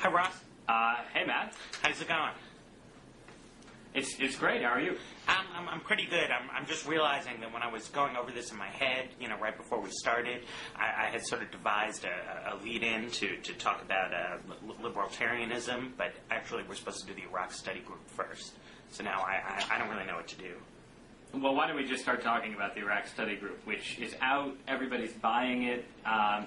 Hi, Ross. Hey, Matt. How's it going? It's great. How are you? I'm pretty good. I'm just realizing that when I was going over this in my head, right before we started, I had sort of devised a lead-in to talk about liberaltarianism, but actually we're supposed to do the Iraq study group first. So now I don't really know what to do. Well, why don't we just start talking about the Iraq study group, which is out, everybody's buying it,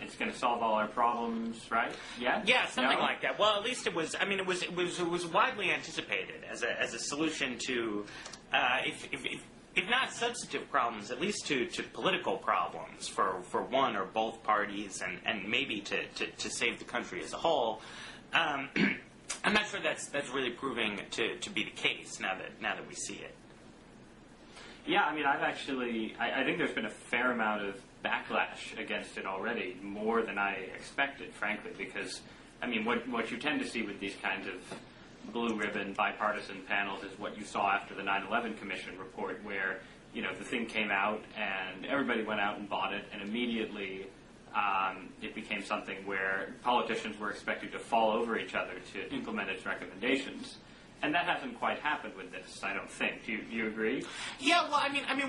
it's going to solve all our problems, right? Yeah? Yeah, something like that. Well, at least it was, it was widely anticipated as a solution to, if not substantive problems, at least to political problems for one or both parties and maybe to save the country as a whole. I'm not sure that's really proving to be the case now that we see it. Yeah, I think there's been a fair amount of backlash against it already, more than I expected, frankly, because, what you tend to see with these kinds of blue ribbon bipartisan panels is what you saw after the 9/11 Commission report, where, the thing came out and everybody went out and bought it, and immediately it became something where politicians were expected to fall over each other to implement its recommendations. And that hasn't quite happened with this, I don't think. Do you agree? Yeah, well,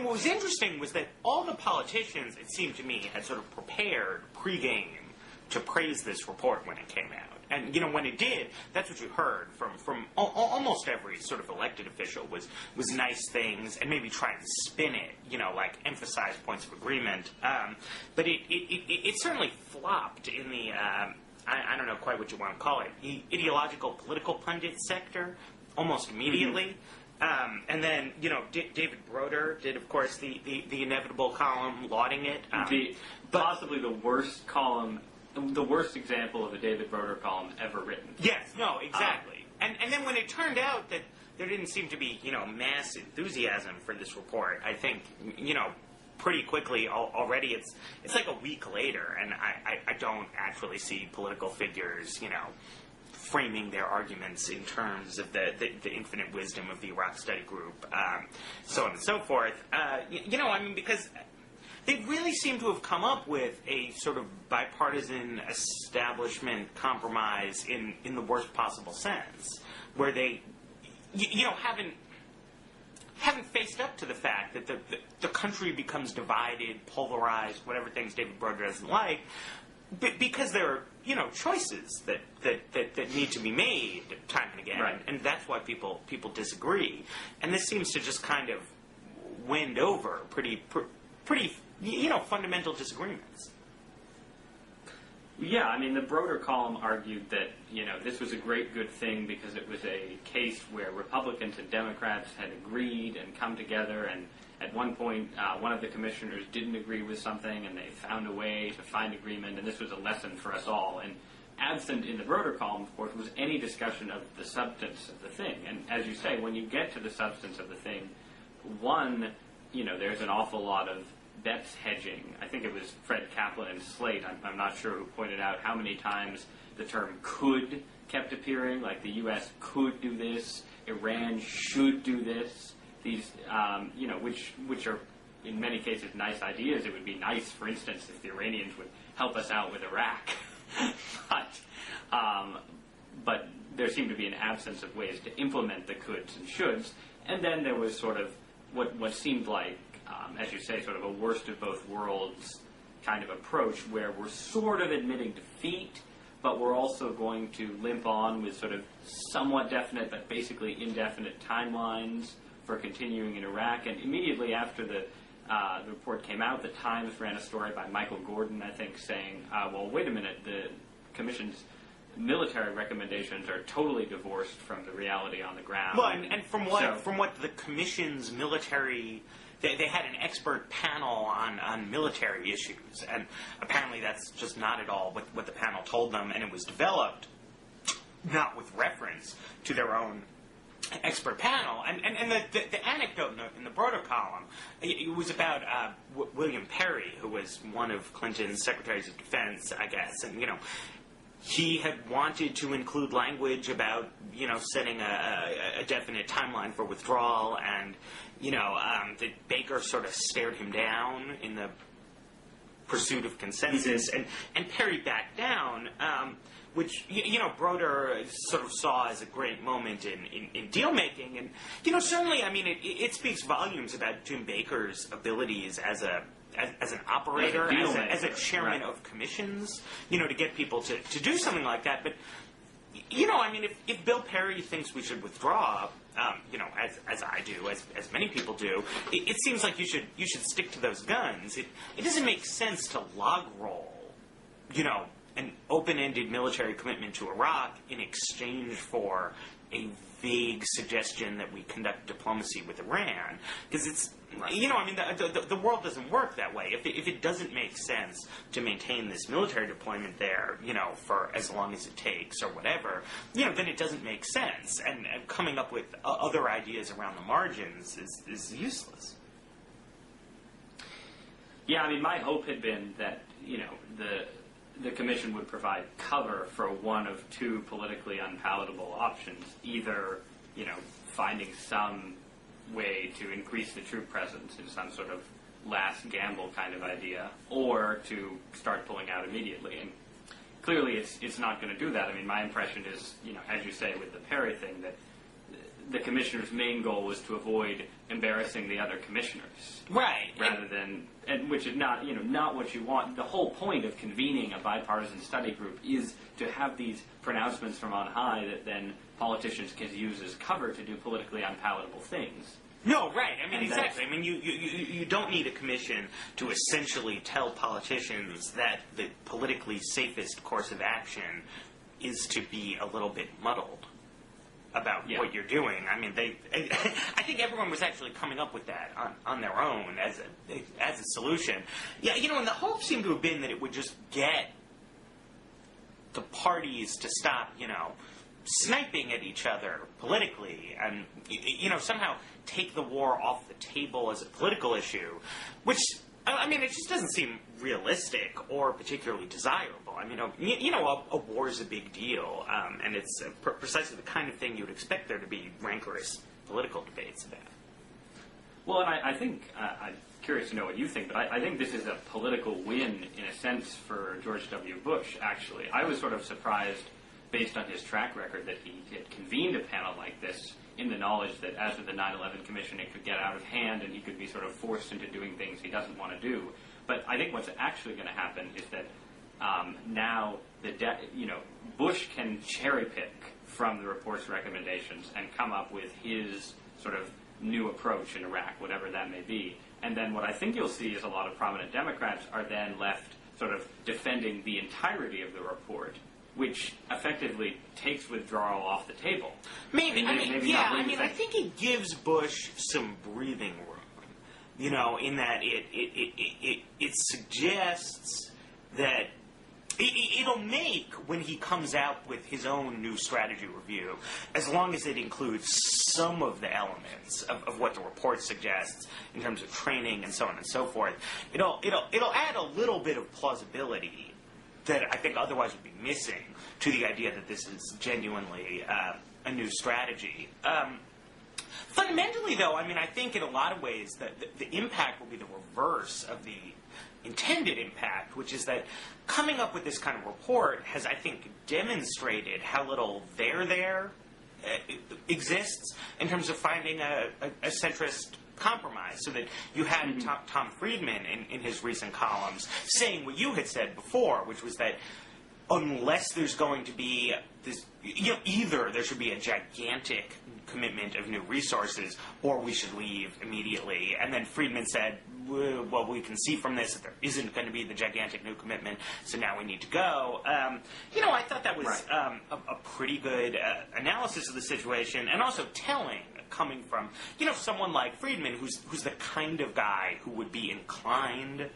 what was interesting was that all the politicians, it seemed to me, had sort of prepared pregame to praise this report when it came out. And, when it did, that's what you heard from almost every sort of elected official was nice things and maybe try and spin it, like emphasize points of agreement. But it certainly flopped in the, I don't know quite what you want to call it, ideological political pundit sector almost immediately. And then, David Broder did, of course, the inevitable column lauding it. Possibly the worst column, the worst example of a David Broder column ever written. Yes, no, exactly. And then when it turned out that there didn't seem to be, mass enthusiasm for this report, I think, pretty quickly already it's like a week later, and I don't actually see political figures, framing their arguments in terms of the infinite wisdom of the Iraq study group, so on and so forth. Because they really seem to have come up with a sort of bipartisan establishment compromise in the worst possible sense, where they, haven't faced up to the fact that the country becomes divided, polarized, whatever things David Broder doesn't like, because there are, choices that need to be made time and again, right. And that's why people disagree. And this seems to just kind of wind over pretty fundamental disagreements. Yeah, the Broder column argued that, this was a great good thing because it was a case where Republicans and Democrats had agreed and come together, and at one point one of the commissioners didn't agree with something and they found a way to find agreement, and this was a lesson for us all. And absent in the Broder column, of course, was any discussion of the substance of the thing. And as you say, when you get to the substance of the thing, one, there's an awful lot of bets hedging. I think it was Fred Kaplan and Slate, I'm not sure who pointed out how many times the term could kept appearing, like the U.S. could do this, Iran should do this, these, which are in many cases nice ideas. It would be nice, for instance, if the Iranians would help us out with Iraq. But there seemed to be an absence of ways to implement the coulds and shoulds. And then there was sort of what seemed like, as you say, sort of a worst of both worlds kind of approach, where we're sort of admitting defeat, but we're also going to limp on with sort of somewhat definite but basically indefinite timelines for continuing in Iraq. And immediately after the report came out, the Times ran a story by Michael Gordon, I think, saying, well, wait a minute, the Commission's military recommendations are totally divorced from the reality on the ground. Well, and from what the Commission's military, they had an expert panel on military issues, and apparently that's just not at all what the panel told them, and it was developed not with reference to their own expert panel. And the anecdote in the Broder column, it was about William Perry, who was one of Clinton's secretaries of defense, I guess, and he had wanted to include language about, setting a definite timeline for withdrawal, and, that Baker sort of stared him down in the pursuit of consensus, and Perry backed down, which Broder sort of saw as a great moment in deal making, and certainly, I mean, it speaks volumes about Jim Baker's abilities as an operator, as a chairman of commissions, to get people to do something like that. But I mean, if Bill Perry thinks we should withdraw, as I do, as many people do, it seems like you should stick to those guns. It doesn't make sense to log roll, an open-ended military commitment to Iraq in exchange for a vague suggestion that we conduct diplomacy with Iran, because it's, I mean, the world doesn't work that way. If it doesn't make sense to maintain this military deployment there, for as long as it takes or whatever, then it doesn't make sense. And coming up with other ideas around the margins is useless. Yeah, I mean, my hope had been that, the Commission would provide cover for one of two politically unpalatable options, either, finding some way to increase the troop presence in some sort of last gamble kind of idea, or to start pulling out immediately. And clearly it's not going to do that. I mean, my impression is, as you say with the Perry thing, that the Commissioner's main goal was to avoid embarrassing the other commissioners. Right. Rather than, and which is not, not what you want. The whole point of convening a bipartisan study group is to have these pronouncements from on high that then politicians can use as cover to do politically unpalatable things. No, right. I mean, exactly. I mean, you don't need a commission to essentially tell politicians that the politically safest course of action is to be a little bit muddled about what you're doing. I mean, I think everyone was actually coming up with that on their own as a solution. Yeah, and the hope seemed to have been that it would just get the parties to stop, sniping at each other politically and, somehow take the war off the table as a political issue, which, I mean, it just doesn't seem realistic or particularly desirable. I mean, a war is a big deal, and it's precisely the kind of thing you would expect there to be rancorous political debates about. Well, and I think, I'm curious to know what you think, but I think this is a political win, in a sense, for George W. Bush, actually. I was sort of surprised, based on his track record, that he had convened a panel like this in the knowledge that, as with the 9/11 Commission, it could get out of hand and he could be sort of forced into doing things he doesn't want to do. But I think what's actually going to happen is that now Bush can cherry pick from the report's recommendations and come up with his sort of new approach in Iraq, whatever that may be. And then what I think you'll see is a lot of prominent Democrats are then left sort of defending the entirety of the report, which effectively takes withdrawal off the table. I think it gives Bush some breathing room, in that it suggests that it'll make, when he comes out with his own new strategy review, as long as it includes some of the elements of what the report suggests in terms of training and so on and so forth, it'll add a little bit of plausibility that I think otherwise would be missing to the idea that this is genuinely a new strategy. Fundamentally, though, I mean, I think in a lot of ways that the impact will be the reverse of the intended impact, which is that coming up with this kind of report has, I think, demonstrated how little there exists in terms of finding a centrist compromise, so that you had Tom Friedman in his recent columns saying what you had said before, which was that unless there's going to be this, either there should be a gigantic commitment of new resources, or we should leave immediately. And then Friedman said, well, we can see from this that there isn't going to be the gigantic new commitment, so now we need to go. I thought that was a pretty good analysis of the situation, and also telling, coming from, someone like Friedman, who's the kind of guy who would be inclined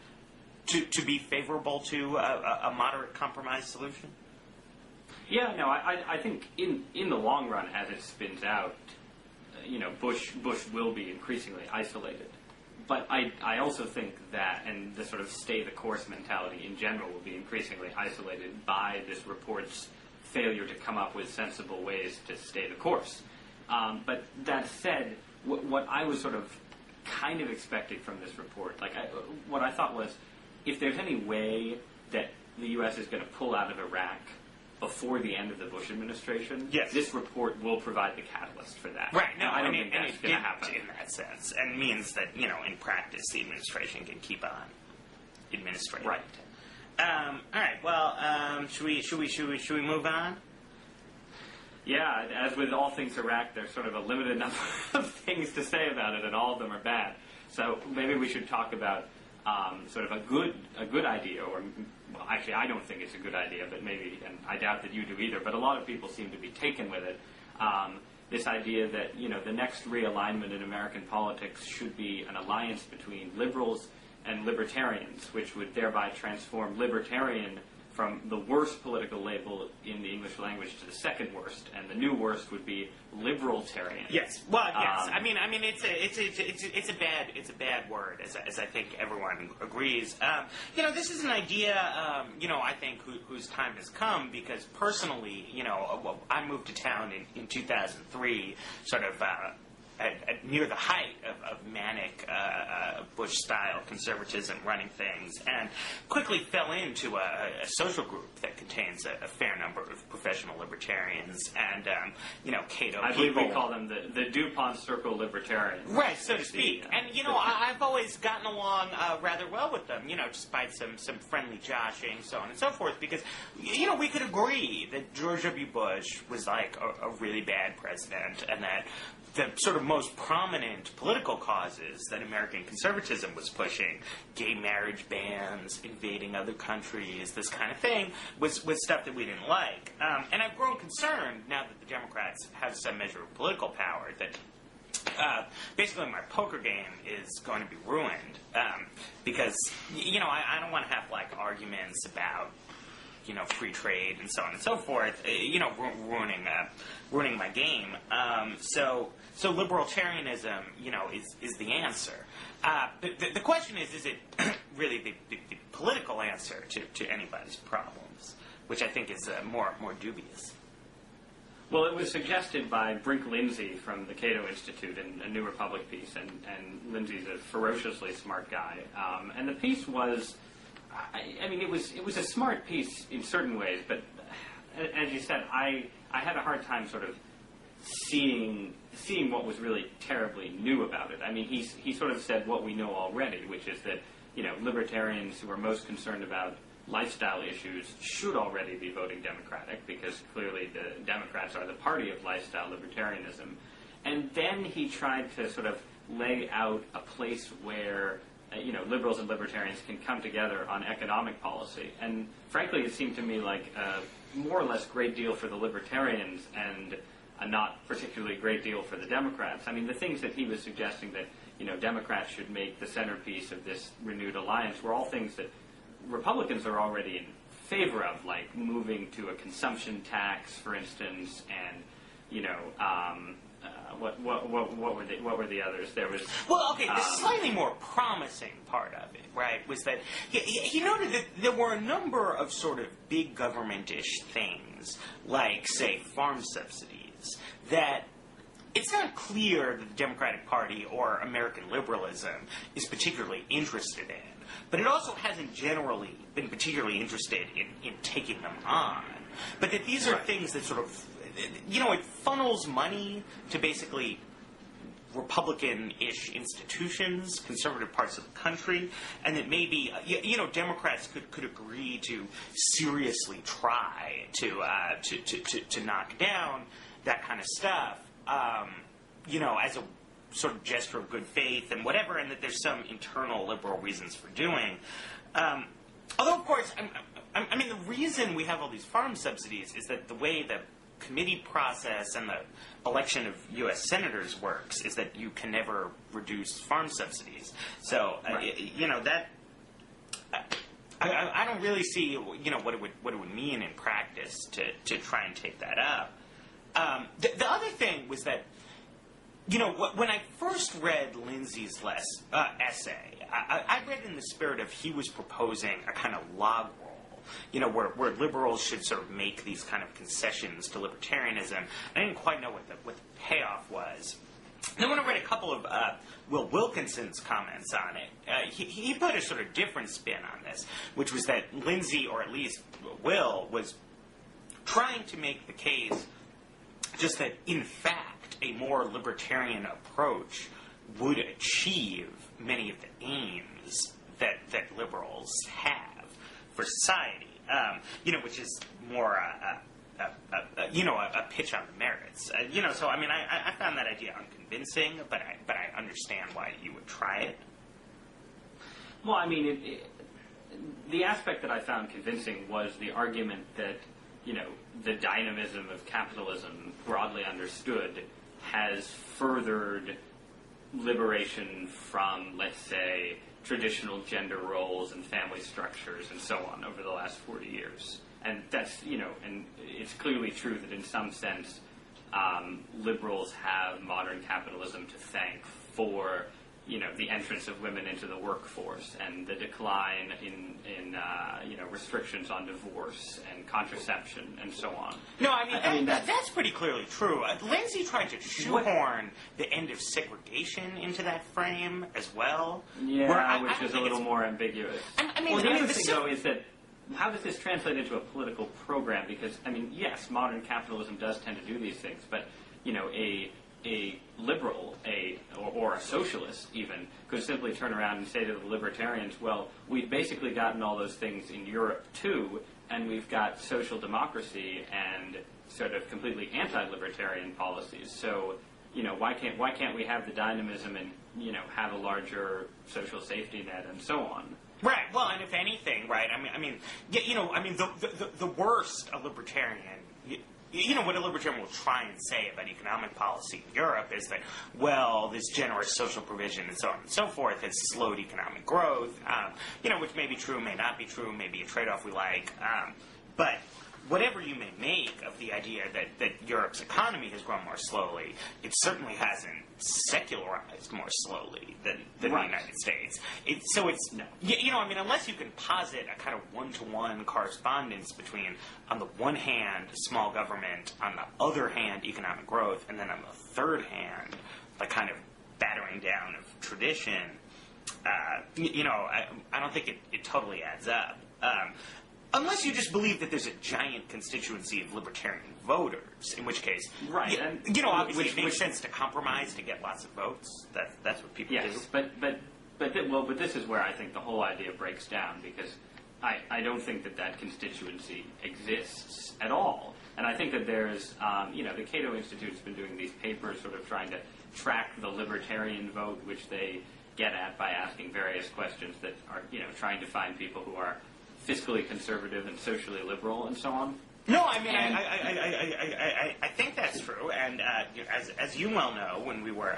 to be favorable to a moderate compromise solution. Yeah, no, I think in the long run, as it spins out, Bush will be increasingly isolated. But I also think that, and the sort of stay the course mentality in general, will be increasingly isolated by this report's failure to come up with sensible ways to stay the course. But that said, what I was sort of kind of expecting from this report, what I thought was, if there's any way that the U.S. is going to pull out of Iraq before the end of the Bush administration. Yes. This report will provide the catalyst for that. Right. No, I don't think that's going to happen in that sense, and means that in practice the administration can keep on administrating. Right. All right. Well, should we move on? Yeah, as with all things Iraq, there's sort of a limited number of things to say about it, and all of them are bad. So maybe we should talk about sort of a good idea, or well, actually, I don't think it's a good idea, but maybe, and I doubt that you do either. But a lot of people seem to be taken with it. This idea that the next realignment in American politics should be an alliance between liberals and libertarians, which would thereby transform libertarian from the worst political label in the English language to the second worst, and the new worst would be liberaltarian. Yes. Well, yes. I mean, it's a bad word, as I think everyone agrees. This is an idea, I think whose time has come, because personally, I moved to town in 2003, sort of. Near the height of manic Bush-style conservatism running things, and quickly fell into a social group that contains a fair number of professional libertarians and, Cato I believe we call them the DuPont Circle libertarians. Right, so to speak. And, I've always gotten along rather well with them, despite some friendly joshing, so on and so forth, because, we could agree that George W. Bush was like a really bad president, and that the sort of most prominent political causes that American conservatism was pushing, gay marriage bans, invading other countries, this kind of thing, was stuff that we didn't like. And I've grown concerned now that the Democrats have some measure of political power that basically my poker game is going to be ruined because, I don't want to have like arguments about free trade and so on and so forth, ruining my game. So liberaltarianism, is the answer. The question is it really the political answer to anybody's problems, which I think is more dubious. Well, it was suggested by Brink Lindsay from the Cato Institute in a New Republic piece, and Lindsay's a ferociously smart guy. And the piece was, it was a smart piece in certain ways, but as you said, I had a hard time sort of seeing what was really terribly new about it. I mean, he sort of said what we know already, which is that libertarians who are most concerned about lifestyle issues should already be voting Democratic, because clearly the Democrats are the party of lifestyle libertarianism. And then he tried to sort of lay out a place where liberals and libertarians can come together on economic policy. And frankly, it seemed to me like a more or less great deal for the libertarians and a not particularly great deal for the Democrats. I mean, the things that he was suggesting that, Democrats should make the centerpiece of this renewed alliance were all things that Republicans are already in favor of, like moving to a consumption tax, for instance, and, what were the others? There was the slightly more promising part of it, right, was that he noted that there were a number of sort of big government-ish things, like say farm subsidies, that it's not clear that the Democratic Party or American liberalism is particularly interested in, but it also hasn't generally been particularly interested in taking them on. But that these are things that sort of, it funnels money to basically Republican-ish institutions, conservative parts of the country, and that maybe, Democrats could agree to seriously try to knock down that kind of stuff, as a sort of gesture of good faith and whatever, and that there's some internal liberal reasons for doing. Although, of course, the reason we have all these farm subsidies is that the way the committee process and the election of U.S. senators works is that you can never reduce farm subsidies. So, that... I don't really see, what it would mean in practice to try and take that up. The other thing was that, when I first read Lindsay's essay, I read in the spirit of he was proposing a kind of log roll, where liberals should sort of make these kind of concessions to libertarianism. I didn't quite know what the payoff was. Then when I read a couple of Will Wilkinson's comments on it, he put a sort of different spin on this, which was that Lindsay, or at least Will, was trying to make the case just that, in fact, a more libertarian approach would achieve many of the aims that liberals have for society, which is more a pitch on the merits. So I mean, I found that idea unconvincing, but I understand why you would try it. Well, I mean, the aspect that I found convincing was the argument that, the dynamism of capitalism, broadly understood, has furthered liberation from, let's say, traditional gender roles and family structures and so on over the last 40 years. And that's, and it's clearly true that in some sense, liberals have modern capitalism to thank for, the entrance of women into the workforce and the decline in restrictions on divorce and contraception and so on. No, I mean that's pretty clearly true. Lindsay tried to shoehorn the end of segregation into that frame as well. Yeah, which is a little more ambiguous. The other thing, though, is that how does this translate into a political program? Because, yes, modern capitalism does tend to do these things, but, a liberal, or a socialist even, could simply turn around and say to the libertarians, well, we've basically gotten all those things in Europe too, and we've got social democracy and sort of completely anti-libertarian policies. So, why can't we have the dynamism and, have a larger social safety net and so on? Right. Well, and if anything, right, the worst a libertarian, what a libertarian will try and say about economic policy in Europe is that, well, this generous social provision and so on and so forth has slowed economic growth, which may be true, may not be true, may be a trade-off we like, but whatever you may make of the idea that Europe's economy has grown more slowly, it certainly hasn't secularized more slowly than the United States. Unless you can posit a kind of one-to-one correspondence between, on the one hand, small government, on the other hand, economic growth, and then on the third hand, the kind of battering down of tradition, I don't think it totally adds up. Unless you just believe that there's a giant constituency of libertarian voters, in which case, obviously it makes sense to compromise to get lots of votes. That's what people do. Yes, but this is where I think the whole idea breaks down, because I don't think that constituency exists at all. And I think that there's, the Cato Institute's been doing these papers sort of trying to track the libertarian vote, which they get at by asking various questions that are, trying to find people who are fiscally conservative and socially liberal and so on. No, I think that's true. And as you well know, when we were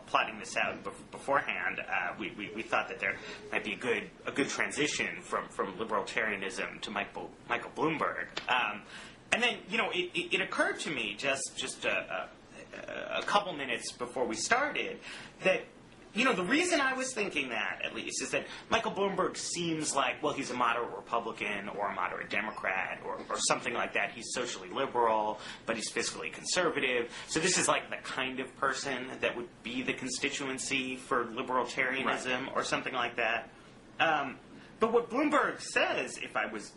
plotting this out beforehand, we thought that there might be a good transition from libertarianism to Michael Bloomberg. And then, it occurred to me just a couple minutes before we started that, the reason I was thinking that, at least, is that Michael Bloomberg seems like, well, he's a moderate Republican or a moderate Democrat or something like that. He's socially liberal, but he's fiscally conservative. So this is like the kind of person that would be the constituency for libertarianism or something like that. But what Bloomberg says, if I was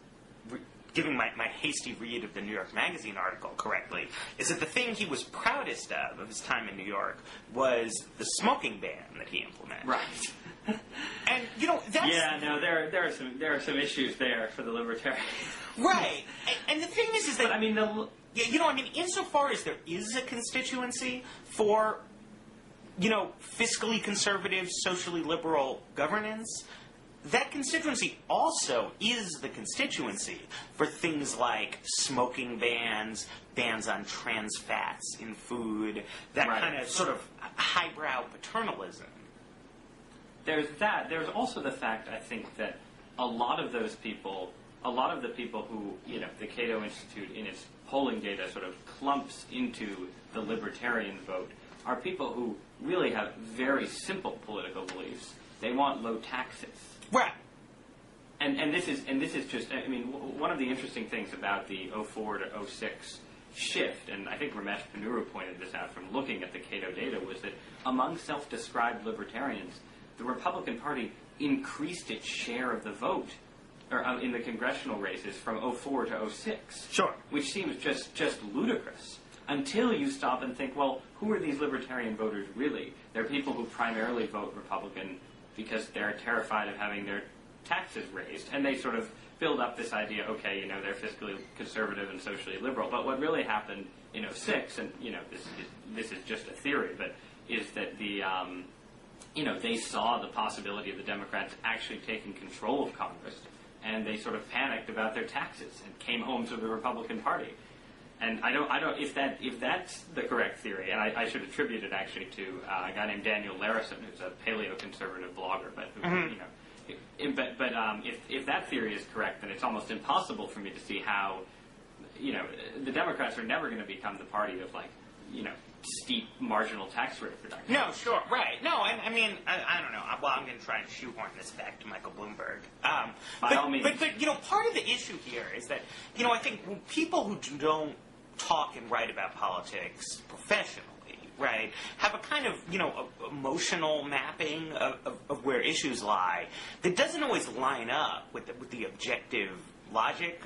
giving my hasty read of the New York Magazine article correctly, is that the thing he was proudest of his time in New York was the smoking ban that he implemented. Right. And, that's... Yeah, no, there are some issues there for the libertarians. Right. And the thing is that... But, insofar as there is a constituency for, fiscally conservative, socially liberal governance, that constituency also is the constituency for things like smoking bans, bans on trans fats in food, that kind of sort of highbrow paternalism. There's that. There's also the fact, I think, that a lot of the people who, the Cato Institute in its polling data sort of clumps into the libertarian vote are people who really have very simple political beliefs. They want low taxes. Right. And this is just, one of the interesting things about the 04 to 06 shift, and I think Ramesh Ponnuru pointed this out from looking at the Cato data, was that among self-described libertarians, the Republican Party increased its share of the vote or in the congressional races from '04 to '06. Sure. Which seems just ludicrous. Until you stop and think, well, who are these libertarian voters really? They're people who primarily vote Republican because they're terrified of having their taxes raised, and they sort of build up this idea, okay, you know, they're fiscally conservative and socially liberal. But what really happened in '06, and, you know, this is just a theory, but is that the, you know, they saw the possibility of the Democrats actually taking control of Congress, and they sort of panicked about their taxes and came home to the Republican Party. And I don't, if that's the correct theory, and I should attribute it actually to a guy named Daniel Larison, who's a paleoconservative blogger, but who, you know, if that theory is correct, then it's almost impossible for me to see how, you know, the Democrats are never going to become the party of, like, you know, steep marginal tax rate reduction. No, sure, right. No, I mean, I don't know. Well, I'm going to try and shoehorn this back to Michael Bloomberg. By all means. But, you know, part of the issue here is that, you know, I think people who don't talk and write about politics professionally, right, have a kind of, you know, emotional mapping of where issues lie that doesn't always line up with the objective logic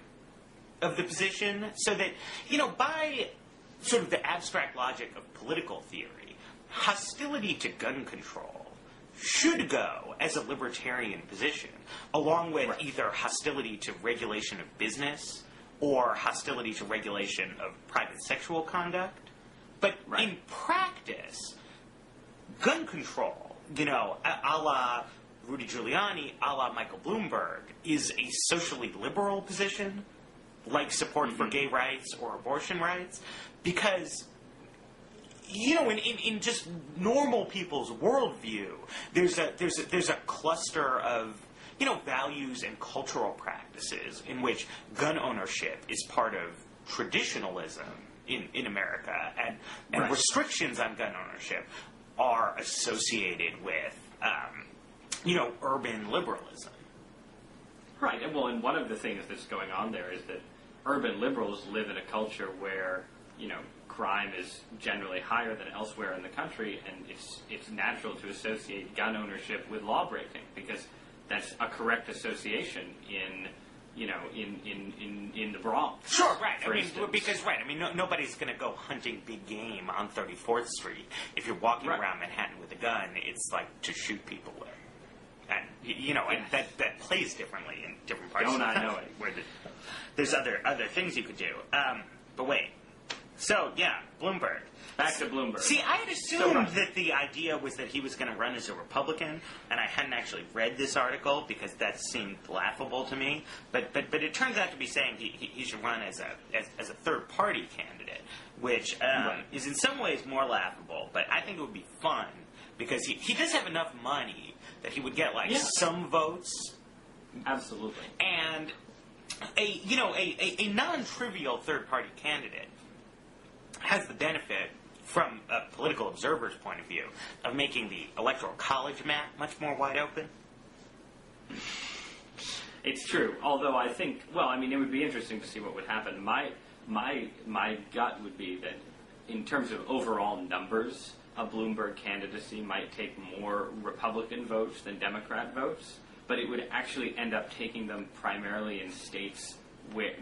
of the position, so that, you know, by sort of the abstract logic of political theory, hostility to gun control should go as a libertarian position, along with either hostility to regulation of business or hostility to regulation of private sexual conduct. But in practice, gun control, you know, a la Rudy Giuliani, a la Michael Bloomberg, is a socially liberal position, like support for gay rights or abortion rights, because, you know, in just normal people's worldview, there's a cluster of, you know, values and cultural practices in which gun ownership is part of traditionalism in America, and restrictions on gun ownership are associated with, you know, urban liberalism. Right, and well, and one of the things that's going on there is that urban liberals live in a culture where, you know, crime is generally higher than elsewhere in the country, and it's natural to associate gun ownership with law breaking, because that's a correct association in, you know, in the Bronx. Sure, right. For I mean, instance. because nobody's going to go hunting big game on 34th Street. If you're walking around Manhattan with a gun, it's like to shoot people with. And, you know, and that plays differently in different parts. Don't of the I know country, it? Where there's other things you could do. But wait. So, yeah, Bloomberg. Back to Bloomberg. See, I had assumed that the idea was that he was going to run as a Republican, and I hadn't actually read this article because that seemed laughable to me. But it turns out to be saying he should run as a third-party candidate, which is in some ways more laughable, but I think it would be fun because he does have enough money that he would get, like, some votes. Absolutely. And a non-trivial third-party candidate has the benefit, from a political observer's point of view, of making the electoral college map much more wide open. It's true. Although I think, well, I mean, it would be interesting to see what would happen. My gut would be that, in terms of overall numbers, a Bloomberg candidacy might take more Republican votes than Democrat votes, but it would actually end up taking them primarily in states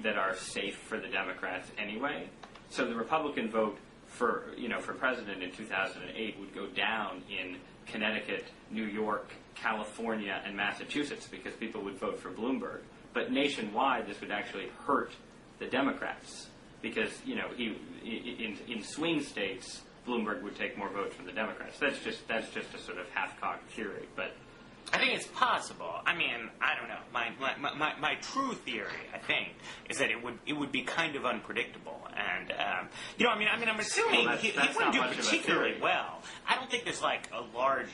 that are safe for the Democrats anyway. So the Republican vote for president in 2008 would go down in Connecticut, New York, California, and Massachusetts because people would vote for Bloomberg. But nationwide, this would actually hurt the Democrats because, you know, in swing states, Bloomberg would take more votes from the Democrats. That's just a sort of half-cocked theory, but I think it's possible. I mean, I don't know. My true theory, I think, is that it would be kind of unpredictable, and you know, I mean, I'm assuming he wouldn't do particularly well. I don't think there's like a large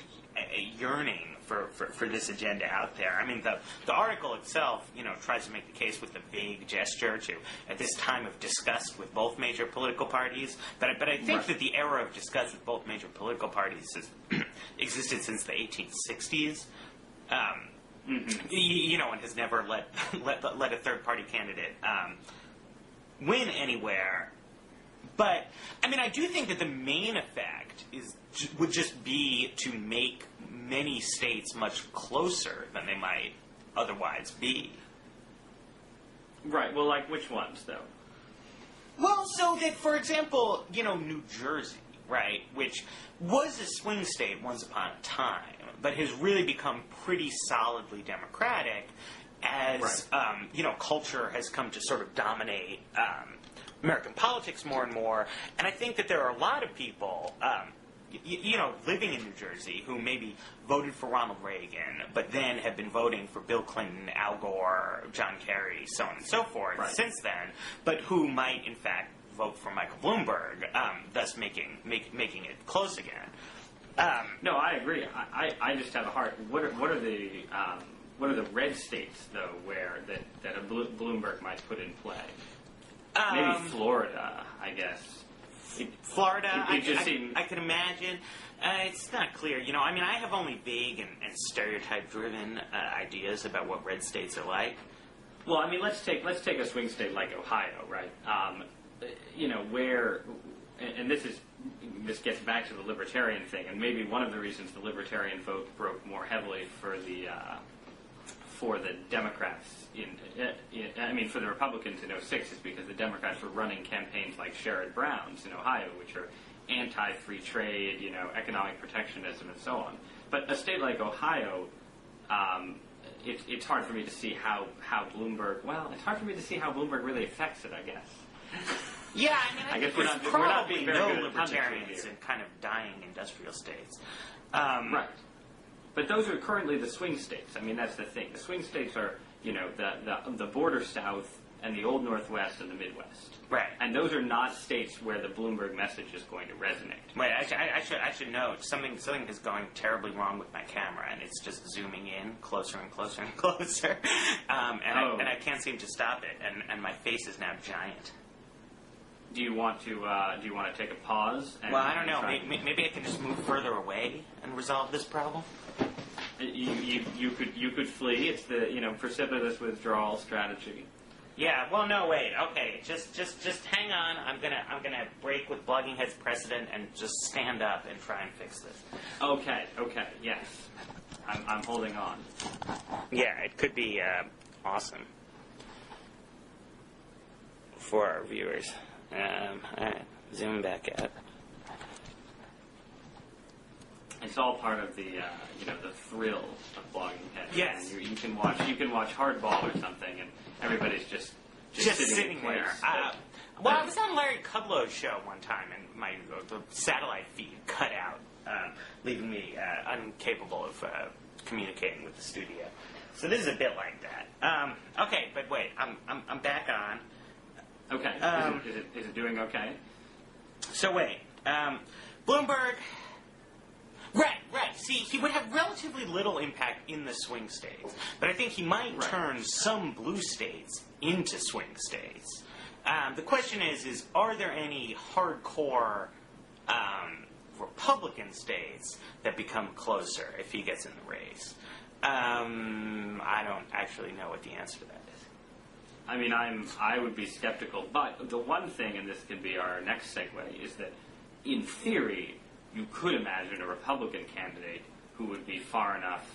yearning for this agenda out there. I mean, the article itself, you know, tries to make the case with the vague gesture to, at this time of disgust with both major political parties. But I think that the era of disgust with both major political parties has existed since the 1860s. You know, and has never let a third party candidate win anywhere. But I mean, I do think that the main effect would just be to make many states much closer than they might otherwise be. Right. Well, like which ones, though? Well, so that, for example, New Jersey, right, which was a swing state once upon a time, but has really become pretty solidly Democratic as, culture has come to sort of dominate American politics more and more. And I think that there are a lot of people, living in New Jersey who maybe voted for Ronald Reagan, but then have been voting for Bill Clinton, Al Gore, John Kerry, so on and so forth since then, but who might, in fact, vote for Michael Bloomberg, thus making it close again. No, I agree. I just have a hard. What are the red states though where that a Bloomberg might put in play? Maybe Florida, I guess. Florida, I could imagine. It's not clear. I have only vague and stereotype-driven ideas about what red states are like. Well, let's take a swing state like Ohio, right? Where, and this gets back to the libertarian thing, and maybe one of the reasons the libertarian vote broke more heavily for the Democrats for the Republicans in 2006 is because the Democrats were running campaigns like Sherrod Brown's in Ohio, which are anti-free trade, economic protectionism, and so on. But a state like Ohio, it's hard for me to see how Bloomberg. Well, it's hard for me to see how Bloomberg really affects it, I guess. Yeah, I guess there's probably being very no good at libertarians in kind of dying industrial states. Right. But those are currently the swing states. That's the thing. The swing states are, the border South and the Old Northwest and the Midwest. Right. And those are not states where the Bloomberg message is going to resonate. Wait, I should note something is going terribly wrong with my camera, and it's just zooming in closer and closer and closer, and I can't seem to stop it, and my face is now giant. Do you want to take a pause? Well, I don't know. Maybe I can just move further away and resolve this problem. You could flee. It's the precipitous withdrawal strategy. Yeah. Well, no. Wait. Okay. Just hang on. I'm gonna break with Blogging Head's precedent and just stand up and try and fix this. Okay. Yes. I'm holding on. Yeah. It could be awesome for our viewers. All right, zoom back out. It's all part of the the thrill of Blogging Head. Yes, you can watch Hardball or something, and everybody's just sitting there. Well, I was on Larry Kudlow's show one time, and the satellite feed cut out, leaving me incapable of communicating with the studio. So this is a bit like that. Okay, but wait, I'm back on. Okay. Is it doing okay? So wait, Bloomberg. Right. See, he would have relatively little impact in the swing states, but I think he might turn some blue states into swing states. The question is are there any hardcore Republican states that become closer if he gets in the race? I don't actually know what the answer to that is. I would be skeptical, but the one thing, and this can be our next segue, is that in theory, you could imagine a Republican candidate who would be far enough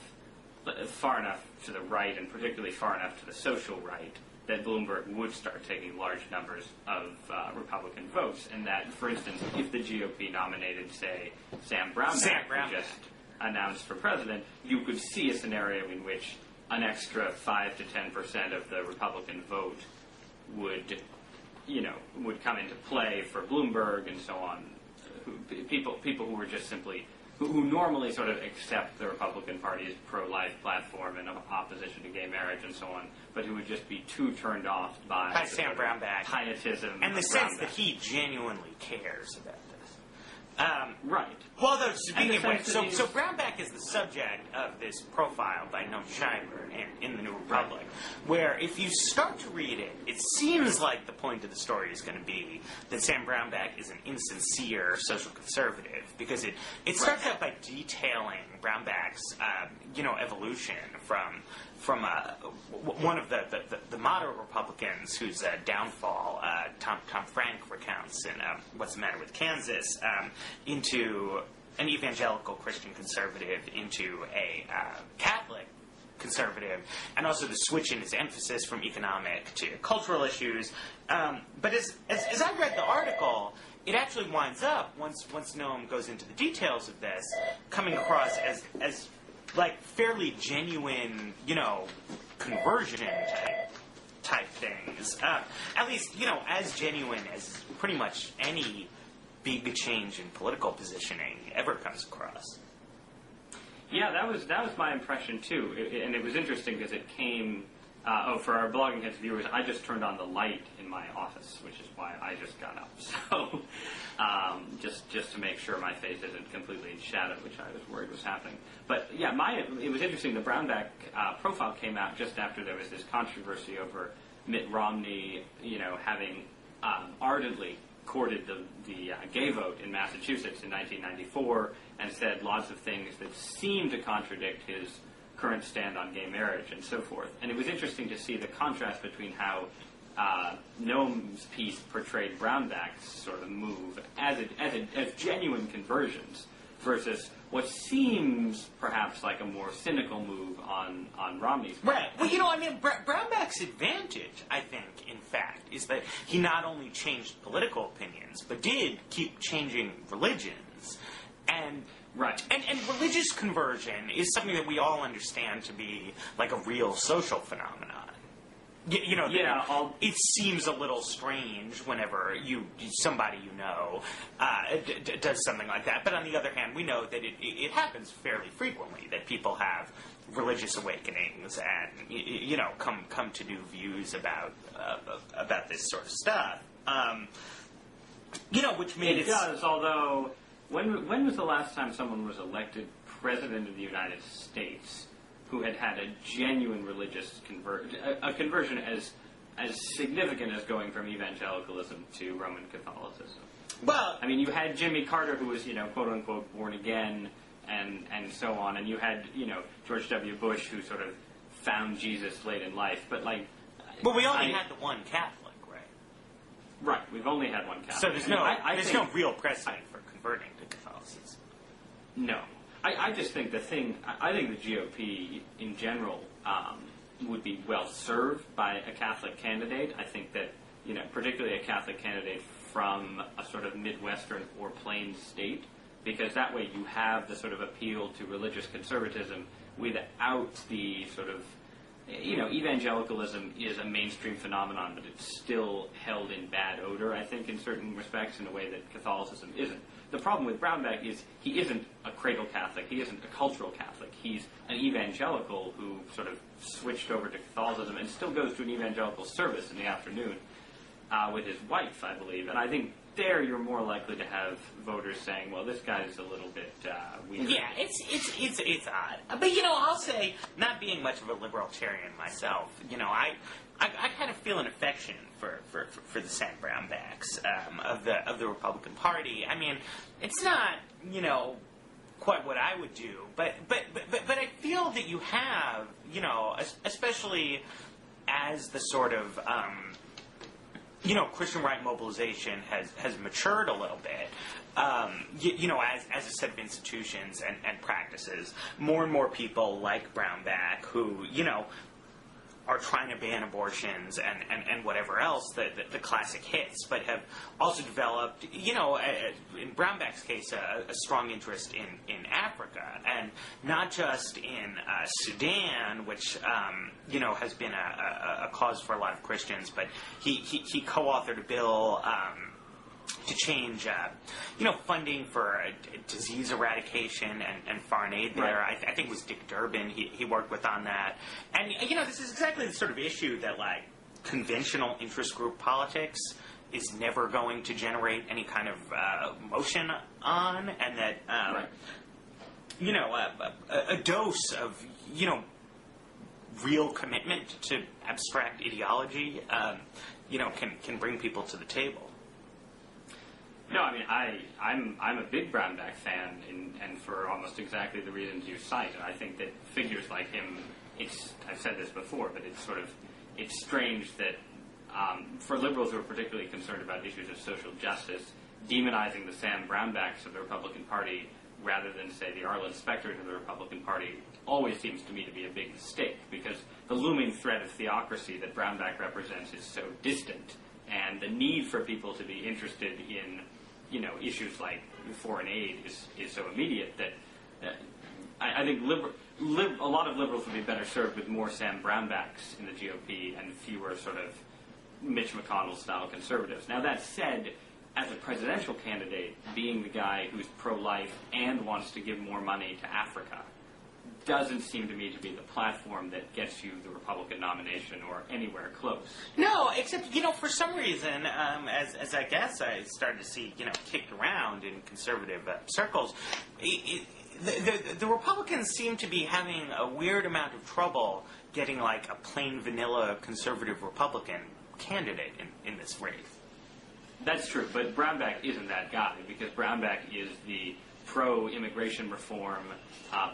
to the right, and particularly far enough to the social right, that Bloomberg would start taking large numbers of Republican votes, and that, for instance, if the GOP nominated, say, Sam Brownback, who just announced for president, you could see a scenario in which an extra 5 to 10% of the Republican vote would come into play for Bloomberg and so on. People who were just simply who normally sort of accept the Republican Party's pro-life platform and opposition to gay marriage and so on, but who would just be too turned off by Sam Brownback pietism and the sense that he genuinely cares about this. Right. Well, though, speaking of which, so Brownback is the subject of this profile by Noam Scheiber in the New Republic, where if you start to read it, it seems like the point of the story is going to be that Sam Brownback is an insincere social conservative, because it starts out by detailing Brownback's evolution from one of the moderate Republicans whose downfall Tom Frank recounts in What's the Matter with Kansas, into an evangelical Christian conservative, into a Catholic conservative, and also the switch in his emphasis from economic to cultural issues. But as I read the article, it actually winds up, once Noam goes into the details of this, coming across as like fairly genuine, conversion type things. At least, as genuine as pretty much any big change in political positioning ever comes across. Yeah, that was my impression too, and it was interesting because it came. For our Blogging Heads viewers, I just turned on the light in my office, which is why I just got up. So, just to make sure my face isn't completely in shadow, which I was worried was happening. But yeah, it was interesting. The Brownback profile came out just after there was this controversy over Mitt Romney, having ardently courted the gay vote in Massachusetts in 1994, and said lots of things that seemed to contradict his current stand on gay marriage and so forth. And it was interesting to see the contrast between how Noam's piece portrayed Brownback's sort of move as genuine conversions versus what seems perhaps like a more cynical move on Romney's part. Right. Well, Brownback's advantage, I think, in fact, is that he not only changed political opinions, but did keep changing religions. And right. And religious conversion is something that we all understand to be like a real social phenomenon. It seems a little strange whenever somebody does something like that. But on the other hand, we know that it happens fairly frequently, that people have religious awakenings and come to new views about this sort of stuff. Which made it does. Although, when was the last time someone was elected president of the United States who had a genuine religious conversion as significant as going from evangelicalism to Roman Catholicism? Well, I mean, you had Jimmy Carter, who was, quote unquote, born again, and so on, and you had, George W. Bush, who sort of found Jesus late in life. But we only had the one Catholic, right? Right, we've only had one Catholic. So there's no real precedent for converting to Catholicism. No. I just think I think the GOP in general would be well served by a Catholic candidate. I think that, particularly a Catholic candidate from a sort of Midwestern or Plains state, because that way you have the sort of appeal to religious conservatism without the sort of, evangelicalism is a mainstream phenomenon, but it's still held in bad odor, I think, in certain respects, in a way that Catholicism isn't. The problem with Brownback is he isn't a cradle Catholic. He isn't a cultural Catholic. He's an evangelical who sort of switched over to Catholicism and still goes to an evangelical service in the afternoon with his wife, I believe. And I think there you're more likely to have voters saying, well, this guy's a little bit weird. Yeah, it's odd. But, I'll say, not being much of a libertarian myself, I kind of feel an affection for the Sam Brownbacks of the Republican Party. I mean, it's not, quite what I would do, but I feel that you have, especially as the sort of Christian right mobilization has matured a little bit. As a set of institutions and practices, more and more people like Brownback who, are trying to ban abortions and whatever else, the classic hits, but have also developed, in Brownback's case, a strong interest in Africa, and not just in Sudan, which, has been a cause for a lot of Christians, but he co-authored a bill to change, funding for disease eradication and foreign aid there. Right. I think it was Dick Durbin he worked with on that. And, this is exactly the sort of issue that, conventional interest group politics is never going to generate any kind of motion on, and that, a dose of, real commitment to abstract ideology, can bring people to the table. No, I mean, I'm a big Brownback fan, and for almost exactly the reasons you cite. I think that figures like him, I've said this before, but it's strange that for liberals who are particularly concerned about issues of social justice, demonizing the Sam Brownbacks of the Republican Party rather than, say, the Arlen Specters of the Republican Party always seems to me to be a big mistake, because the looming threat of theocracy that Brownback represents is so distant, and the need for people to be interested in, issues like foreign aid is so immediate that I think a lot of liberals would be better served with more Sam Brownbacks in the GOP and fewer sort of Mitch McConnell-style conservatives. Now, that said, as a presidential candidate, being the guy who's pro-life and wants to give more money to Africa doesn't seem to me to be the platform that gets you the Republican nomination or anywhere close. No, except, for some reason, as I guess I started to see, kicked around in conservative circles, the Republicans seem to be having a weird amount of trouble getting, like, a plain vanilla conservative Republican candidate in this race. That's true, but Brownback isn't that guy, because Brownback is the pro-immigration reform,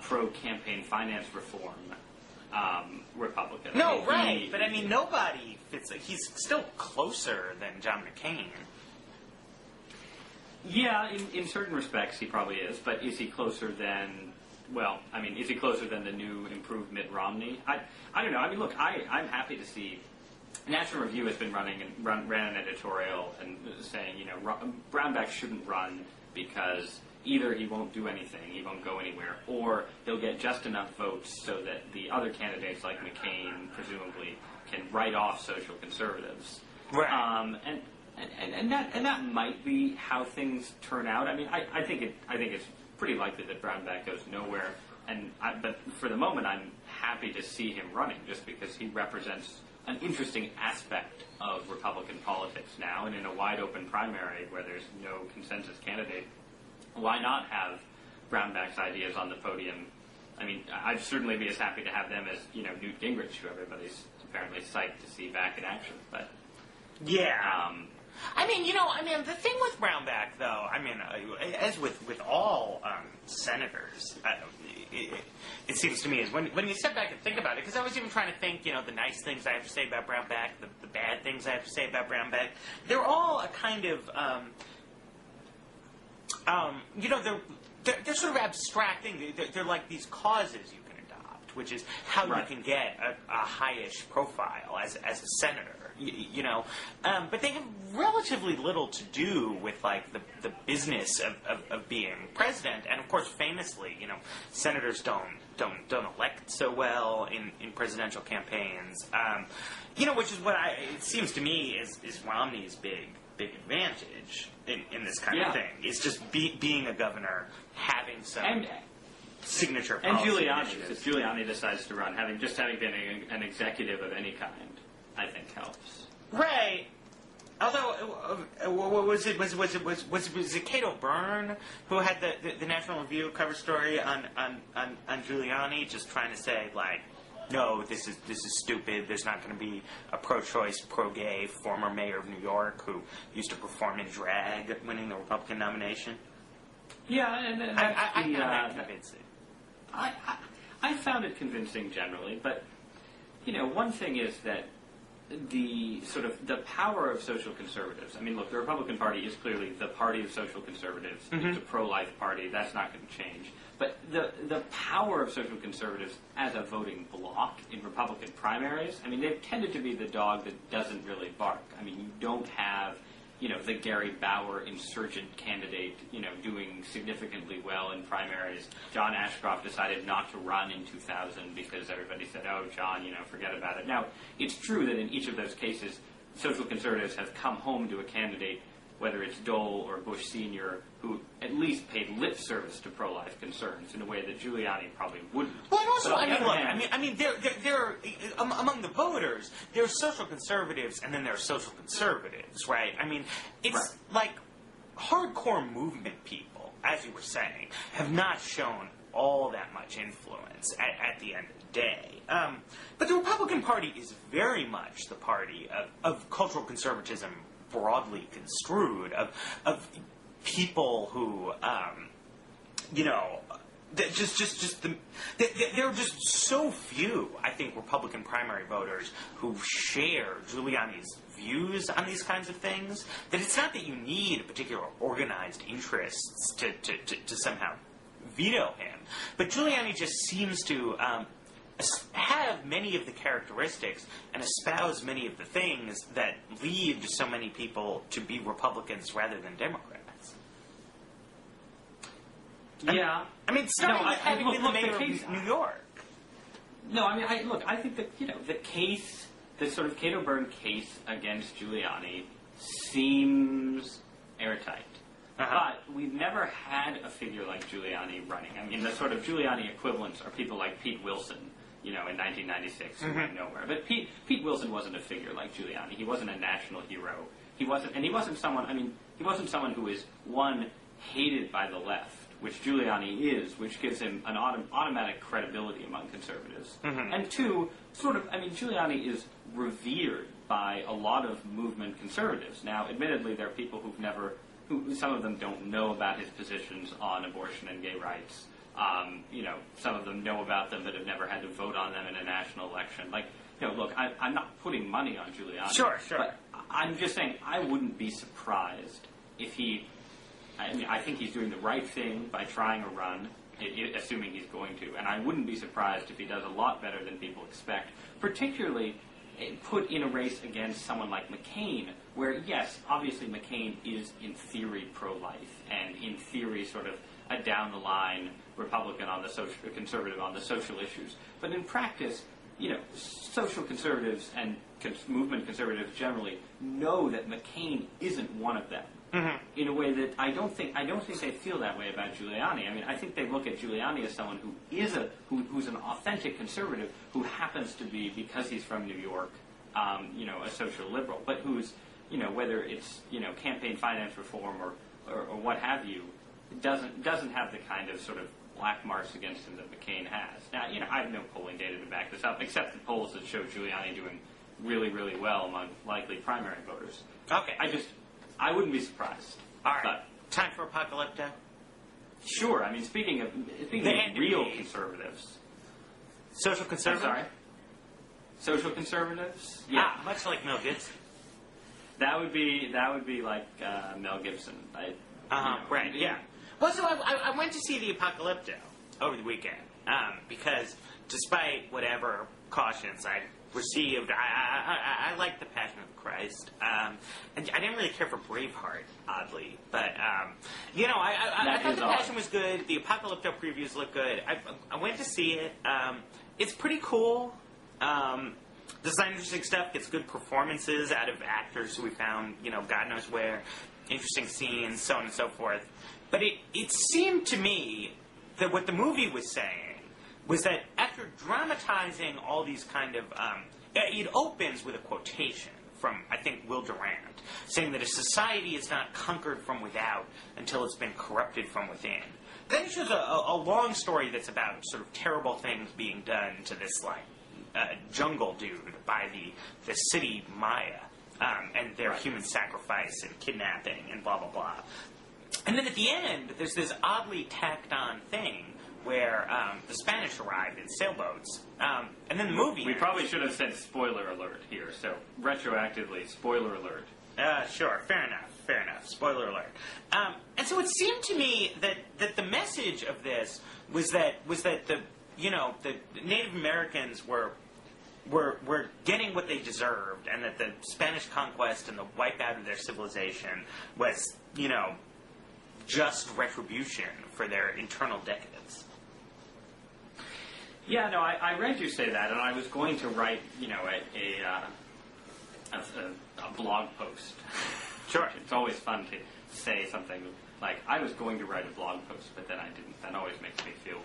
pro-campaign finance reform Republican. No, right, but nobody fits. He's still closer than John McCain. Yeah, in certain respects he probably is, but is he closer than, is he closer than the new, improved Mitt Romney? I don't know. Look, I'm happy to see National Review has been ran an editorial and saying, Brownback shouldn't run because either he won't do anything, he won't go anywhere, or he'll get just enough votes so that the other candidates like McCain, presumably, can write off social conservatives. Right. And that might be how things turn out. I think it's pretty likely that Brownback goes nowhere. But for the moment, I'm happy to see him running, just because he represents an interesting aspect of Republican politics now, and in a wide-open primary where there's no consensus candidate, why not have Brownback's ideas on the podium? I'd certainly be as happy to have them as, Newt Gingrich, who everybody's apparently psyched to see back in action, but... Yeah. The thing with Brownback, though, as with all senators, it seems to me is when you step back and think about it, because I was even trying to think, the nice things I have to say about Brownback, the bad things I have to say about Brownback, they're all a kind of, they're sort of abstract things. They're like these causes you can adopt, which is how you can get a high-ish profile as a senator. But they have relatively little to do with, like, the business of being president. And of course, famously, senators don't elect so well in presidential campaigns. Which is what it seems to me is Romney's big advantage in this kind of thing. It's just being a governor, having some signature policy. And Giuliani, if Giuliani decides to run, having been an executive of any kind, I think helps. Right. Although, was it Cato Byrne who had the National Review cover story on Giuliani, just trying to say, like, no, this is stupid. There's not going to be a pro-choice, pro-gay former mayor of New York who used to perform in drag, winning the Republican nomination. Yeah, and I found that convincing. I found it convincing generally, but one thing is that the power of social conservatives. Look, the Republican Party is clearly the party of social conservatives. Mm-hmm. It's a pro-life party. That's not going to change. But the power of social conservatives as a voting bloc in Republican primaries, they've tended to be the dog that doesn't really bark. You don't have, the Gary Bauer insurgent candidate, doing significantly well in primaries. John Ashcroft decided not to run in 2000 because everybody said, oh, John, forget about it. Now, it's true that in each of those cases, social conservatives have come home to a candidate, whether it's Dole or Bush Sr., who at least paid lip service to pro-life concerns in a way that Giuliani probably wouldn't. Well, and also, they're among the voters, there are social conservatives and then there are social conservatives, right? It's like hardcore movement people, as you were saying, have not shown all that much influence at the end of the day. But the Republican Party is very much the party of cultural conservatism broadly construed, of people who, there are just so few, I think, Republican primary voters who share Giuliani's views on these kinds of things, that it's not that you need particular organized interests to somehow veto him. But Giuliani just seems to have many of the characteristics and espouse many of the things that lead so many people to be Republicans rather than Democrats. Yeah. I mean, starting with having been the mayor of New York. No, I mean, I think that, the case, the sort of Cato Byrne case against Giuliani seems airtight. But we've never had a figure like Giuliani running. I mean, the sort of Giuliani equivalents are people like Pete Wilson, in 1996, who went nowhere. But Pete Wilson wasn't a figure like Giuliani. He wasn't a national hero. He wasn't someone who is, one, hated by the left, which Giuliani is, which gives him an automatic credibility among conservatives. And two, Giuliani is revered by a lot of movement conservatives. Now, admittedly, there are people who some of them don't know about his positions on abortion and gay rights. Some of them know about them but have never had to vote on them in a national election. Look, I'm not putting money on Giuliani. Sure. But I'm just saying I wouldn't be surprised if he... I think he's doing the right thing by trying a run, assuming he's going to. And I wouldn't be surprised if he does a lot better than people expect, particularly put in a race against someone like McCain, where, yes, obviously McCain is in theory pro-life and in theory sort of a down-the-line Republican on the conservative on the social issues. But in practice, social conservatives and movement conservatives generally know that McCain isn't one of them. In a way that I don't think they feel that way about Giuliani. I mean, I think they look at Giuliani as someone who is who's an authentic conservative who happens to be, because he's from New York, a social liberal, but who's, whether it's campaign finance reform or what have you, doesn't have the kind of sort of black marks against him that McCain has. Now, I have no polling data to back this up, except the polls that show Giuliani doing really, really well among likely primary voters. Okay. I wouldn't be surprised. All right. But time for Apocalypto? Sure. I mean, speaking of real conservatives. Social conservatives? I'm sorry? Social conservatives? Yeah. Much like Mel Gibson. That would be like Mel Gibson. Right, yeah. Well, so I went to see the Apocalypto over the weekend because despite whatever cautions I received, I liked The Passion of Christ. And I didn't really care for Braveheart, oddly. But, I thought The Passion was good. The Apocalypto previews look good. I went to see it. It's pretty cool. There's some interesting stuff. Gets good performances out of actors who we found, God knows where. Interesting scenes, so on and so forth. But it seemed to me that what the movie was saying was that after dramatizing all these kind of... it opens with a quotation from, I think, Will Durant, saying that a society is not conquered from without until it's been corrupted from within. Then it shows a long story that's about sort of terrible things being done to this, jungle dude by the city Maya, and their human sacrifice and kidnapping and blah, blah, blah. And then at the end, there's this oddly tacked-on thing where the Spanish arrived in sailboats, and then the movie... We probably should have said spoiler alert here, so retroactively, spoiler alert. Sure, fair enough, spoiler alert. And so it seemed to me that the message of this was that the Native Americans were getting what they deserved, and that the Spanish conquest and the wipeout of their civilization was, just retribution for their internal decadence. Yeah, no, I read you say that, and I was going to write, a blog post. Sure. It's always fun to say something like, I was going to write a blog post, but then I didn't. That always makes me feel...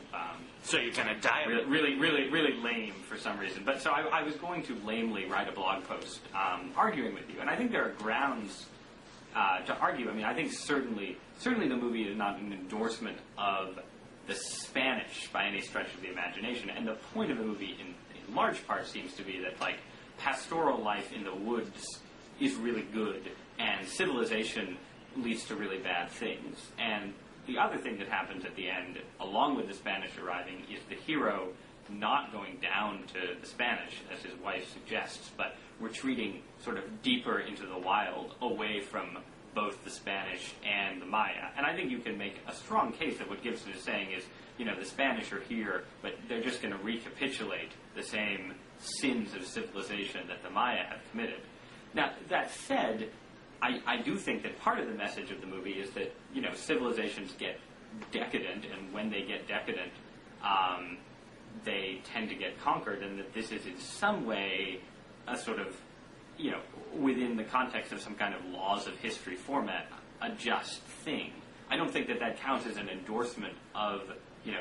so you're going to die... Really, really, really lame for some reason. But so I was going to lamely write a blog post arguing with you, and I think there are grounds to argue. I mean, I think certainly the movie is not an endorsement of the Spanish by any stretch of the imagination, and the point of the movie in large part seems to be that, pastoral life in the woods is really good, and civilization leads to really bad things. And the other thing that happens at the end, along with the Spanish arriving, is the hero not going down to the Spanish, as his wife suggests, but retreating sort of deeper into the wild, away from both the Spanish and the Maya. And I think you can make a strong case that what Gibson is saying is, the Spanish are here, but they're just going to recapitulate the same sins of civilization that the Maya have committed. Now, that said, I do think that part of the message of the movie is that, civilizations get decadent, and when they get decadent, they tend to get conquered, and that this is in some way a sort of, within the context of some kind of laws of history format, a just thing. I don't think that counts as an endorsement of,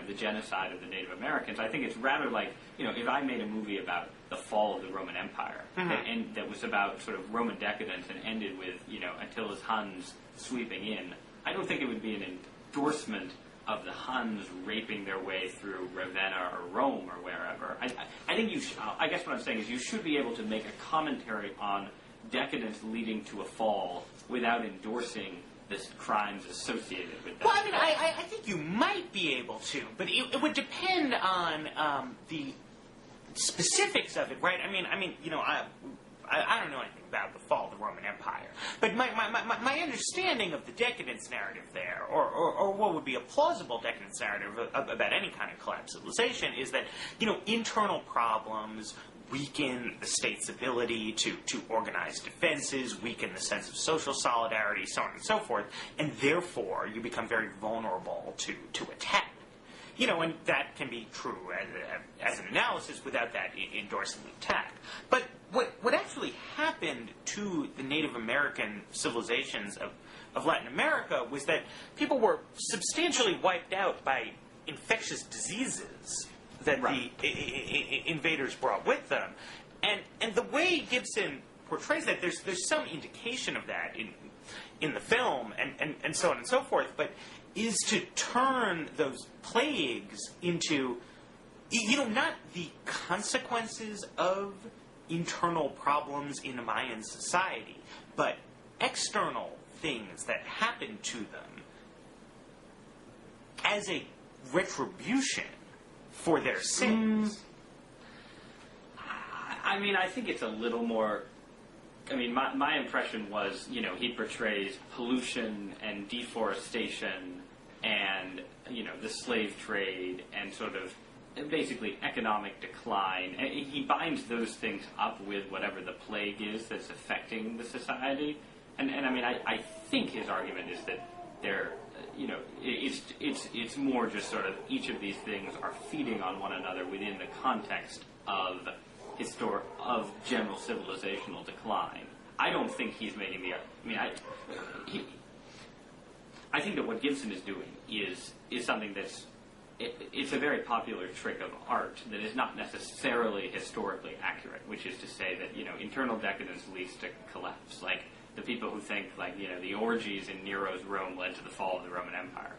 the genocide of the Native Americans. I think it's rather like, if I made a movie about the fall of the Roman Empire, and that was about sort of Roman decadence and ended with, Attila's Huns sweeping in, I don't think it would be an endorsement of the Huns raping their way through Ravenna or Rome or wherever. I think I guess what I'm saying is you should be able to make a commentary on decadence leading to a fall without endorsing the crimes associated with that. Well, I mean, I think you might be able to, but it would depend on the specifics of it, right? I mean, I don't know anything about the fall of the Roman Empire, but my understanding of the decadence narrative there, or what would be a plausible decadence narrative about any kind of collapsed civilization, is that, internal problems weaken the state's ability to organize defenses, weaken the sense of social solidarity, so on and so forth, and therefore you become very vulnerable to attack. And that can be true as an analysis without that endorsing the attack. But what actually happened to the Native American civilizations of Latin America was that people were substantially wiped out by infectious diseases that the invaders brought with them. And the way Gibson portrays that, there's some indication of that in the film and so on and so forth, but is to turn those plagues into, not the consequences of internal problems in a Mayan society, but external things that happened to them as a retribution for their sins. I think it's a little more... my impression was, he portrays pollution and deforestation and, the slave trade and sort of basically economic decline. And he binds those things up with whatever the plague is that's affecting the society. And I think his argument is that they're, it's more just sort of each of these things are feeding on one another within the context of general civilizational decline. I don't think he's making I think that what Gibson is doing is something that's it's a very popular trick of art that is not necessarily historically accurate, which is to say that internal decadence leads to collapse. Like the people who think the orgies in Nero's Rome led to the fall of the Roman Empire.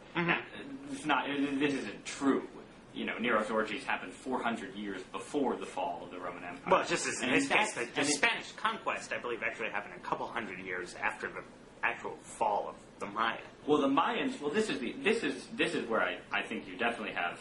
This isn't true. Nero's orgies happened 400 years before the fall of the Roman Empire. Well, just as in this case, the Spanish conquest, I believe, actually happened a couple hundred years after the actual fall of the Maya. Well, the Mayans. Well, this is where I think you definitely have,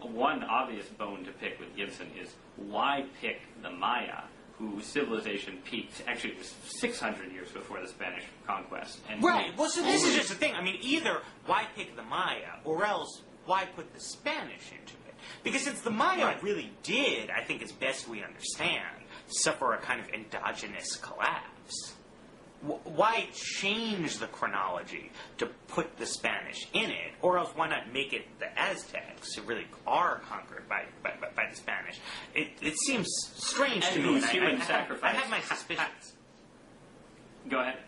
one obvious bone to pick with Gibson is why pick the Maya, whose civilization peaked. Actually, it was 600 years before the Spanish conquest. And right. Well, so this is just the thing. Either why pick the Maya, or else why put the Spanish into it? Because since the Maya really did, I think as best we understand, suffer a kind of endogenous collapse, why change the chronology to put the Spanish in it? Or else why not make it the Aztecs, who really are conquered by the Spanish? It seems strange to me. Human sacrifice. I have my suspicions. Go ahead.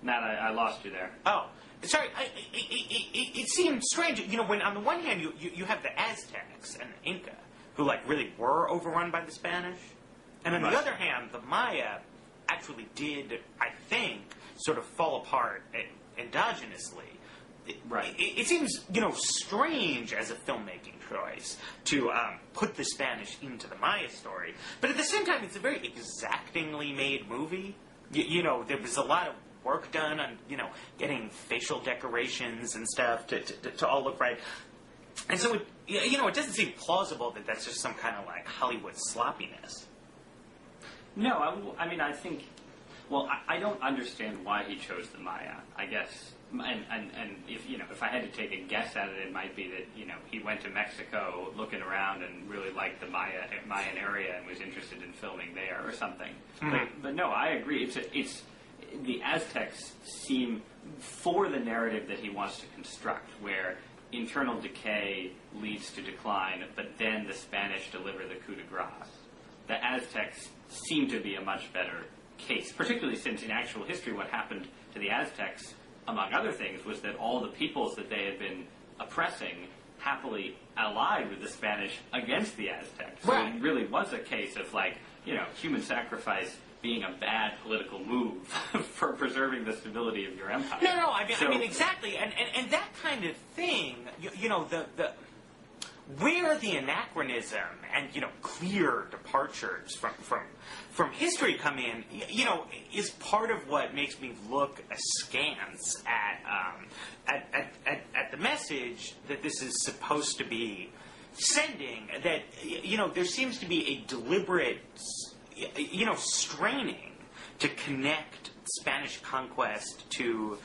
Matt, I lost you there. Oh. Sorry, it seemed strange. When on the one hand you have the Aztecs and the Inca, who really were overrun by the Spanish, and on the other hand, the Maya actually did, I think, sort of fall apart endogenously. It seems, strange as a filmmaking choice to put the Spanish into the Maya story, but at the same time, it's a very exactingly made movie. There was a lot of work done on, getting facial decorations and stuff to all look right. And so, it doesn't seem plausible that that's just some kind of Hollywood sloppiness. No, I think Well, I don't understand why he chose the Maya. I guess, and if I had to take a guess at it, it might be that he went to Mexico looking around and really liked the Mayan area and was interested in filming there or something. Mm-hmm. But no, I agree. It's the Aztecs seem, for the narrative that he wants to construct, where internal decay leads to decline, but then the Spanish deliver the coup de grace. The Aztecs seem to be a much better case, particularly since in actual history what happened to the Aztecs, among other things, was that all the peoples that they had been oppressing happily allied with the Spanish against the Aztecs. So Right. it really was a case of human sacrifice being a bad political move for preserving the stability of your empire. No, I mean exactly, and that kind of thing, the where the anachronism and clear departures from history come in, is part of what makes me look askance at the message that this is supposed to be sending. That there seems to be a deliberate straining to connect Spanish conquest to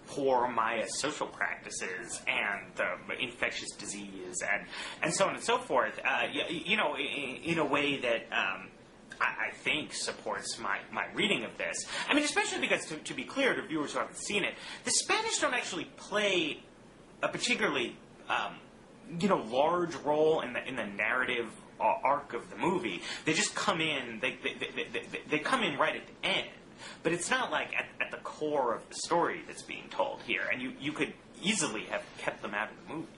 poor Maya social practices and the infectious disease and so on and so forth, in a way that I think supports my reading of this. I mean, especially because, to be clear to viewers who haven't seen it, the Spanish don't actually play a particularly large role in the narrative arc of the movie. They just come in. They come in right at the end. But it's not like at the core of the story that's being told here, and you could easily have kept them out of the movie.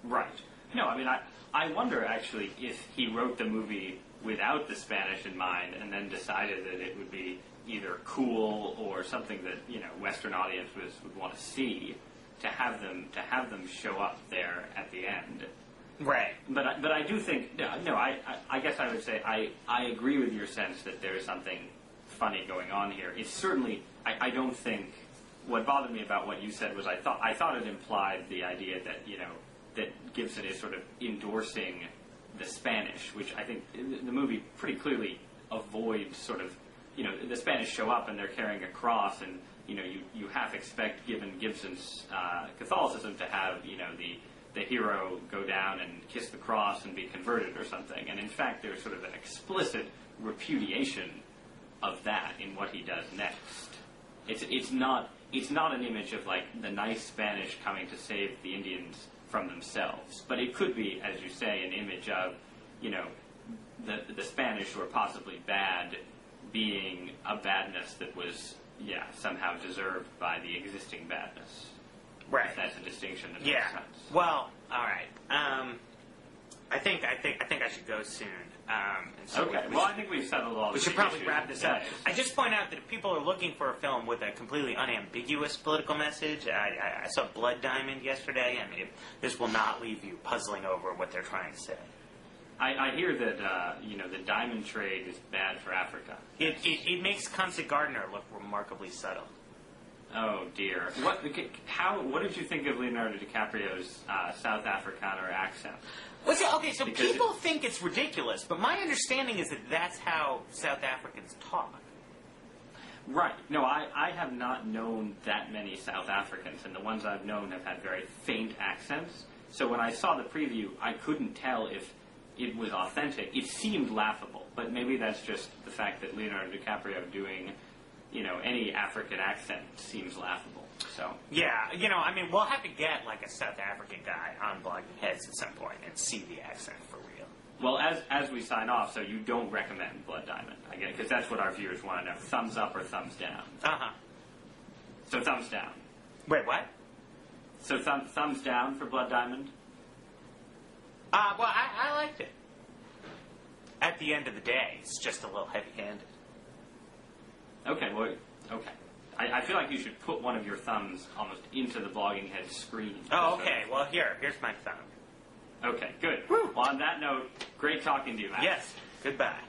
Right. No, I mean, I wonder, actually, if he wrote the movie without the Spanish in mind and then decided that it would be either cool or something that, Western audiences would want to see, to have them show up there at the end. Right. But I do think, I guess I would say I agree with your sense that there is something funny going on here. It's certainly, I don't think, what bothered me about what you said was I thought it implied the idea that, that Gibson is sort of endorsing the Spanish, which I think the movie pretty clearly avoids sort of, the Spanish show up and they're carrying a cross, and, you half expect, given Gibson's Catholicism, to have, the hero go down and kiss the cross and be converted or something. And in fact, there's sort of an explicit repudiation of that in what he does next. It's not an image of the nice Spanish coming to save the Indians from themselves, but it could be, as you say, an image of the Spanish, who are possibly bad, being a badness that was somehow deserved by the existing badness. Right. If that's a distinction that makes sense. Well, all right. I think I should go soon. Okay. I think we've settled all. We should probably wrap this up. I just point out that if people are looking for a film with a completely unambiguous political message, I saw Blood Diamond yesterday, and this will not leave you puzzling over what they're trying to say. I hear that the diamond trade is bad for Africa. It makes Constant Gardener look remarkably subtle. Oh dear. What did you think of Leonardo DiCaprio's South Afrikaner accent? Well, so people think it's ridiculous, but my understanding is that that's how South Africans talk. Right. No, I have not known that many South Africans, and the ones I've known have had very faint accents. So when I saw the preview, I couldn't tell if it was authentic. It seemed laughable, but maybe that's just the fact that Leonardo DiCaprio doing, any African accent seems laughable. So yeah, we'll have to get a South African guy on Blogging Heads at some point and see the accent for real. Well, as we sign off, so you don't recommend Blood Diamond, I guess, because that's what our viewers want to know. Thumbs up or thumbs down? Uh-huh. So thumbs down. Wait, what? So thumbs down for Blood Diamond? Well, I liked it. At the end of the day, it's just a little heavy-handed. Okay. I feel like you should put one of your thumbs almost into the Blogging Head screen. Oh, okay. Well, here's my thumb. Okay, good. Woo. Well, on that note, great talking to you, Matt. Yes. Goodbye.